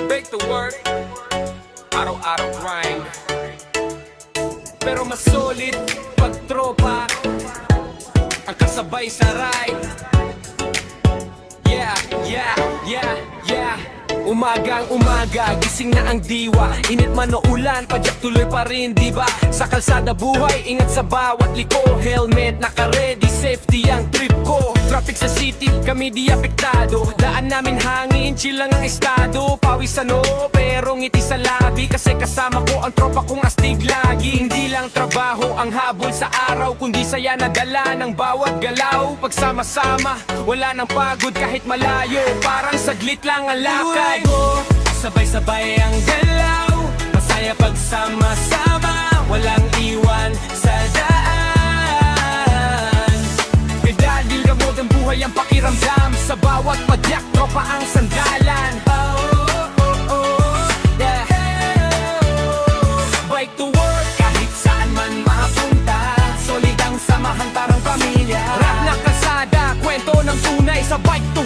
Bake to work, araw-araw grind. Pero mas solid pag tropa ang kasabay sa ride. Yeah, yeah, yeah, yeah. Umagang umaga, gising na ang diwa. Init man o ulan, padyak tuloy pa rin, diba? Sa kalsada buhay, ingat sa bawat liko. Helmet, naka-ready, safety ang trip ko. Traffic sa city, kami di apektado. Daan namin hangin, chill lang ang estado. Pawis ano, pero ngiti sa labi. Kasi kasama ko ang tropa kong astig lagi. Hindi lang trabaho ang habol sa araw, kundi saya na dala ng bawat galaw. Pagsama-sama, wala nang pagod kahit malayo. Parang saglit lang ang lakay. Sabay-sabay ang galaw, masaya pagsama-sama, walang iwan sa daan. Pedalil gamot ang buhay ang pakiramdam, sa bawat padyak tropa ang sandalan. Yeah. Bike to work, kahit saan man mapunta, solid ang samahan parang pamilya. Rap na kalsada, kwento ng tunay sa bike to